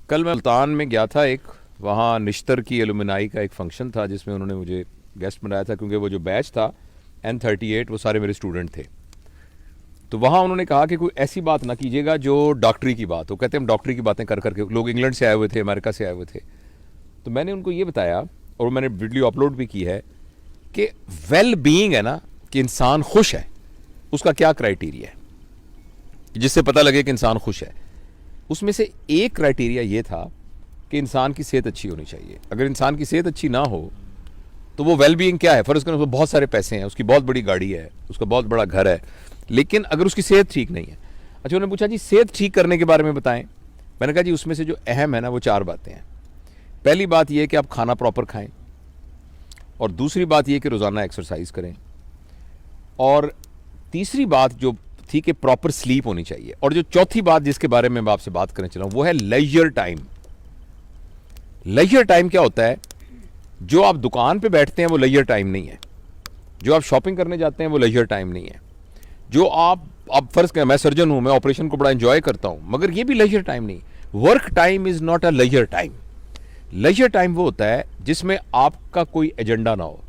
कल मैं मुल्तान में गया था, एक वहाँ निश्तर की एलुमनाई का एक फंक्शन था जिसमें उन्होंने मुझे गेस्ट बनाया था, क्योंकि वो जो बैच था N38 वो सारे मेरे स्टूडेंट थे। तो वहाँ उन्होंने कहा कि कोई ऐसी बात ना कीजिएगा जो डॉक्टरी की बात हो। कहते हम डॉक्टरी की बातें कर करके, लोग इंग्लैंड से आए हुए थे, अमेरिका से आए हुए थे। तो मैंने उनको ये बताया और मैंने वीडियो अपलोड भी की है कि वेल बीइंग है ना, कि इंसान खुश है, उसका क्या क्राइटेरिया है जिससे पता लगे कि इंसान खुश है। उसमें से एक क्राइटेरिया ये था कि इंसान की सेहत अच्छी होनी चाहिए। अगर इंसान की सेहत अच्छी ना हो तो वो वेल बीइंग क्या है, फर्ज करें उसको बहुत सारे पैसे हैं, उसकी बहुत बड़ी गाड़ी है, उसका बहुत बड़ा घर है, लेकिन अगर उसकी सेहत ठीक नहीं है। अच्छा, उन्होंने पूछा जी सेहत ठीक करने के बारे में बताएं। मैंने कहा जी उसमें से जो अहम है ना वो 4 बातें हैं। पहली बात यह है कि आप खाना प्रॉपर खाएं, और दूसरी बात यह कि रोज़ाना एक्सरसाइज करें, और तीसरी बात जो थी कि प्रॉपर स्लीप होनी चाहिए, और जो चौथी बात जिसके बारे में मैं आपसे बात करने चला हूं वो है लेजर टाइम। लेजर टाइम क्या होता है? जो आप दुकान पे बैठते हैं वो लेजर टाइम नहीं है, जो आप शॉपिंग करने जाते हैं वो लेजर टाइम नहीं है, जो आप फर्ज करें मैं सर्जन हूं, मैं ऑपरेशन को बड़ा एंजॉय करता हूं, मगर ये भी लेजर टाइम नहीं। Work time is not a leisure time. Leisure time वो होता है जिसमें आपका कोई एजेंडा ना हो।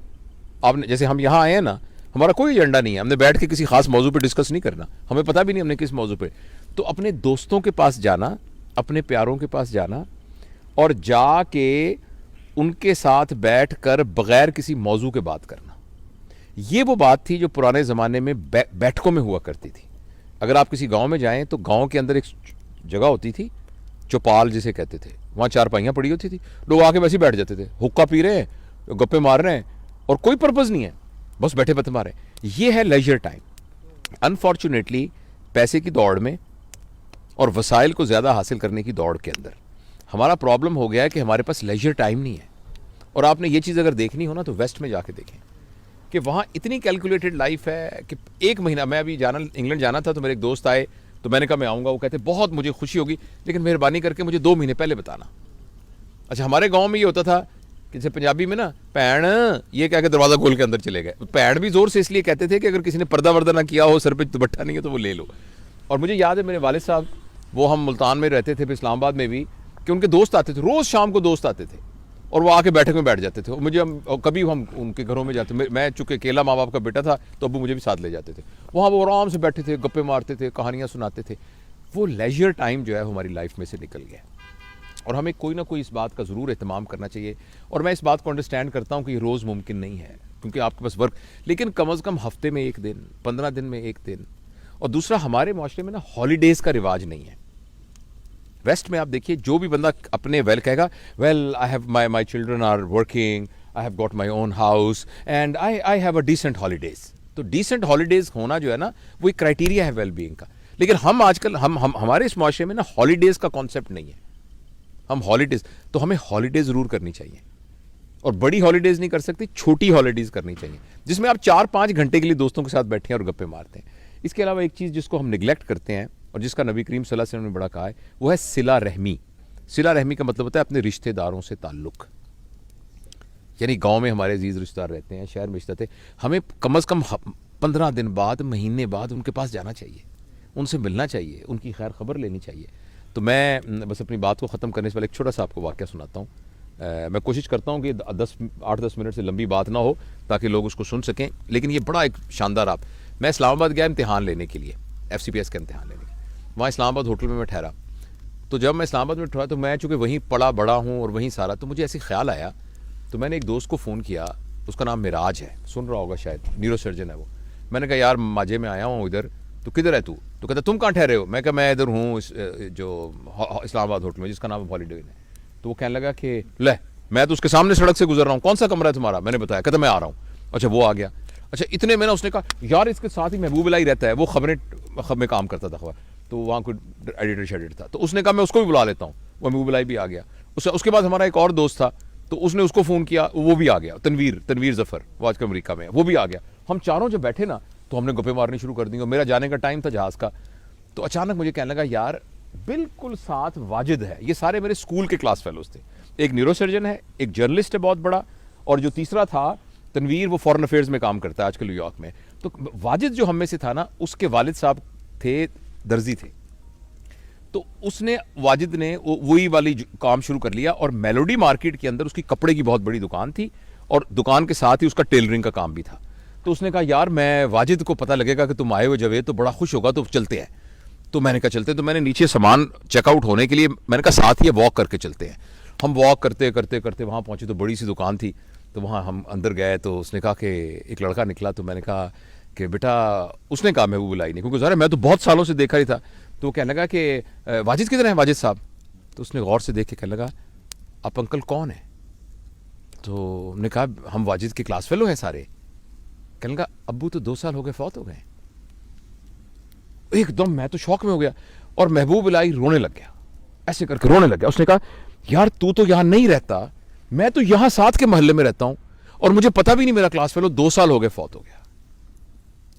आपने जैसे हम यहां आए हैं ना, हमारा कोई एजेंडा नहीं है, हमने बैठ के किसी खास मौजू पे डिस्कस नहीं करना, हमें पता भी नहीं हमने किस मौजू पे। तो अपने दोस्तों के पास जाना, अपने प्यारों के पास जाना, और जाके उनके साथ बैठकर बगैर किसी मौजू के बात करना, ये वो बात थी जो पुराने ज़माने में बैठकों में हुआ करती थी। अगर आप किसी गांव में जाएं तो गांव के अंदर एक जगह होती थी, चौपाल जिसे कहते थे, वहाँ चारपाइयाँ पड़ी होती थी, लोग आके वैसे ही बैठ जाते थे, हुक्का पी रहे हैं, गप्पे मार रहे हैं, और कोई पर्पज़ नहीं है, बस बैठे बत मारे। ये है लेजर टाइम। अनफॉर्चुनेटली पैसे की दौड़ में और वसाइल को ज़्यादा हासिल करने की दौड़ के अंदर हमारा प्रॉब्लम हो गया है कि हमारे पास लेजर टाइम नहीं है। और आपने ये चीज़ अगर देखनी हो ना तो वेस्ट में जाके देखें कि वहाँ इतनी कैलकुलेटेड लाइफ है कि एक महीना, मैं अभी इंग्लैंड जाना था तो मेरे एक दोस्त आए, तो मैंने कहा मैं आऊँगा, वो कहते बहुत मुझे खुशी होगी लेकिन मेहरबानी करके मुझे 2 महीने पहले बताना। अच्छा, हमारे गाँव में ये होता था कि जैसे पंजाबी में ना पैण ये कह के दरवाज़ा खोल के अंदर चले गए। पैण भी जोर से इसलिए कहते थे कि अगर किसी ने पर्दा वर्दा ना किया हो, सर पे दुपट्टा नहीं है तो वो ले लो। और मुझे याद है मेरे वालिद साहब, वो हम मुल्तान में रहते थे, फिर इस्लामाबाद में भी, कि उनके दोस्त आते थे, रोज़ शाम को दोस्त आते थे और वो आके बैठक में बैठ जाते थे। मुझे कभी हम उनके घरों में जाते, मैं चूँकि अकेला माँ बाप का बेटा था तो अबू मुझे भी साथ ले जाते थे। वहाँ वो आराम से बैठे थे, गप्पे मारते थे, कहानियाँ सुनाते थे। वो लेजर टाइम जो है हमारी लाइफ में से निकल गया, और हमें कोई ना कोई इस बात का ज़रूर एहतमाम करना चाहिए। और मैं इस बात को अंडरस्टैंड करता हूँ कि ये रोज़ मुमकिन नहीं है क्योंकि आपके पास वर्क, लेकिन कम अज़ कम हफ्ते में 1 दिन, 15 दिन में 1 दिन। और दूसरा, हमारे माशरे में ना हॉलीडेज़ का रिवाज नहीं है। वेस्ट में आप देखिए, जो भी बंदा अपने वेल कहेगा, well I have my children are working, I have got my own house and I have a decent holidays. तो डिसेंट हॉलीडेज़ होना जो है ना वो एक क्राइटेरिया है वेल बीइंग का। लेकिन हम आजकल हमारे इस माशरे में ना हॉलीडेज़ का कॉन्सेप्ट नहीं है। हम हॉलीडेज़, तो हमें हॉलीडेज़ ज़रूर करनी चाहिए, और बड़ी हॉलीडेज़ नहीं कर सकती, छोटी हॉलीडेज़ करनी चाहिए जिसमें आप 4-5 घंटे के लिए दोस्तों के साथ बैठे हैं और गप्पे मारते हैं। इसके अलावा एक चीज़ जिसको हम निगलेक्ट करते हैं और जिसका नबी करीम सल्लल्लाहु अलैहि वसल्लम ने बड़ा कहा है, वो है सिला रहमी। सिला रहमी का मतलब होता है अपने रिश्तेदारों से ताल्लुक़। यानी गांव में हमारे अजीज़ रिश्तेदार रहते हैं, शहर में रिश्तेदार थे, हमें कम अज़ कम 15 दिन बाद, महीने बाद उनके पास जाना चाहिए, उनसे मिलना चाहिए, उनकी खैर खबर लेनी चाहिए। तो मैं बस अपनी बात को ख़त्म करने से पहले एक छोटा सा आपको वाक़या सुनाता हूँ। मैं कोशिश करता हूँ कि 8-10 मिनट से लंबी बात ना हो ताकि लोग उसको सुन सकें, लेकिन ये बड़ा एक शानदार मैं इस्लामाबाद गया इम्तिहान लेने के लिए, FCPS का इम्तिहान लेने के लिए। वहाँ इस्लामाबाद होटल में मैं ठहरा। तो जब मैं इस्लामाबाद में ठहरा तो मैं चूँकि वहीं पड़ा बड़ा हूँ और वहीं सारा, तो मुझे ऐसे ख्याल आया, तो मैंने एक दोस्त को फ़ोन किया, उसका नाम मिराज है, सुन रहा होगा शायद, न्यूरो सर्जन है वो। मैंने कहा यार माजे में आया हूँ इधर, तो किधर है तू? तो कहता तुम कहाँ ठहरे हो? मैं कहा मैं इधर हूँ जो इस्लामाबाद होटल में जिसका नाम हॉलीडे है। तो वो कहने लगा कि ले, मैं तो उसके सामने सड़क से गुजर रहा हूँ, कौन सा कमरा है तुम्हारा? मैंने बताया, कहता मैं आ रहा हूँ। अच्छा, वो आ गया। अच्छा, इतने में ना उसने कहा यार इसके साथ ही महबूब इलाही रहता है, वो खबर में काम करता था, खबर तो वहाँ कोई एडिटर शेडिटर था, तो उसने कहा मैं उसको भी बुला लेता हूँ। वो महबूब इलाही भी आ गया। उसके बाद हमारा एक और दोस्त था, तो उसने उसको फ़ोन किया, वो भी आ गया, तनवीर ज़फ़र, वो आजकल अमेरिका में है, वो भी आ गया। हम चारों जब बैठे ना तो हमने गप्पे मारनी शुरू कर दी, और मेरा जाने का टाइम था जहाज़ का। तो अचानक मुझे कहने लगा यार बिल्कुल साथ वाजिद है, ये सारे मेरे स्कूल के क्लास फेलोज थे, एक न्यूरो सर्जन है, एक जर्नलिस्ट है बहुत बड़ा, और जो तीसरा था तनवीर, वो फॉरेन अफेयर्स में काम करता है आजकल न्यूयॉर्क में। तो वाजिद जो हम में से था ना, उसके वालिद साहब थे, दर्जी थे। तो उसने वाजिद ने वही वाली काम शुरू कर लिया और मेलोडी मार्केट के अंदर उसकी कपड़े की बहुत बड़ी दुकान थी और दुकान के साथ ही उसका टेलरिंग का काम भी था। तो उसने कहा यार मैं वाजिद को पता लगेगा कि तुम आए हो जवेद तो बड़ा खुश होगा, तो चलते हैं। तो मैंने कहा चलते। तो मैंने नीचे सामान चेकआउट होने के लिए मैंने कहा साथ ही वॉक करके चलते हैं। हम वॉक करते करते करते वहाँ पहुँचे तो बड़ी सी दुकान थी। तो वहाँ हम अंदर गए तो उसने कहा कि एक लड़का निकला। तो मैंने कहा कि बेटा, उसने कहा महबूब इलाही ने, क्योंकि ज़रा मैं तो बहुत सालों से देखा ही था। तो वो कहने लगा कि वाजिद किधर है वाजिद साहब? तो उसने गौर से देख के कहने लगा आप अंकल कौन है? तो हमने कहा हम वाजिद के क्लास फेलो हैं सारे। कहने लगा अब्बू तो 2 साल हो गए फौत हो गए। एकदम मैं तो शौक में हो गया और महबूब इलाही रोने लग गया, ऐसे करके रोने लग गया। उसने कहा यार तू तो यहां नहीं रहता, मैं तो यहां साथ के मोहल्ले में रहता हूं और मुझे पता भी नहीं मेरा क्लास फेलो 2 साल हो गए फौत हो गया।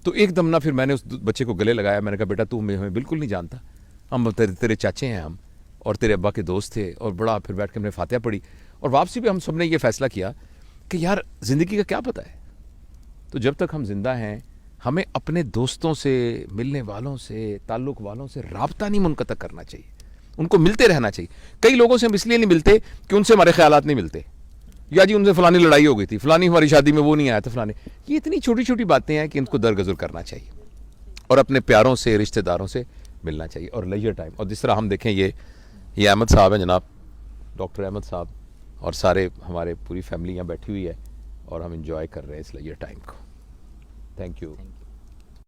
तो एकदम ना फिर मैंने उस बच्चे को गले लगाया। मैंने कहा बेटा तू हमें बिल्कुल नहीं जानता, हम तेरे चाचे हैं हम और तेरे अब्बा के दोस्त थे। और बड़ा फिर बैठ के हमने फातिहा पढ़ी और वापसी पे हम सब ने ये फैसला किया कि यार ज़िंदगी का क्या पता है, तो जब तक हम जिंदा हैं हमें अपने दोस्तों से, मिलने वालों से, ताल्लुक़ वालों से राब्ता नहीं मुनक़ता करना चाहिए, उनको मिलते रहना चाहिए। कई लोगों से हम इसलिए नहीं मिलते कि उनसे हमारे ख्यालात नहीं मिलते, या जी उनसे फलानी लड़ाई हो गई थी, फलानी हमारी शादी में वो नहीं आया था, फलाने। ये इतनी छोटी छोटी बातें हैं कि इनको दरगुजर करना चाहिए और अपने प्यारों से, रिश्तेदारों से मिलना चाहिए और लेजर टाइम। और जिस तरह हम देखें ये अहमद साहब हैं जनाब, डॉक्टर अहमद साहब, और सारे हमारे पूरी फैमिली यहाँ बैठी हुई है और हम इंजॉय कर रहे हैं इस लेजर टाइम को। Thank you.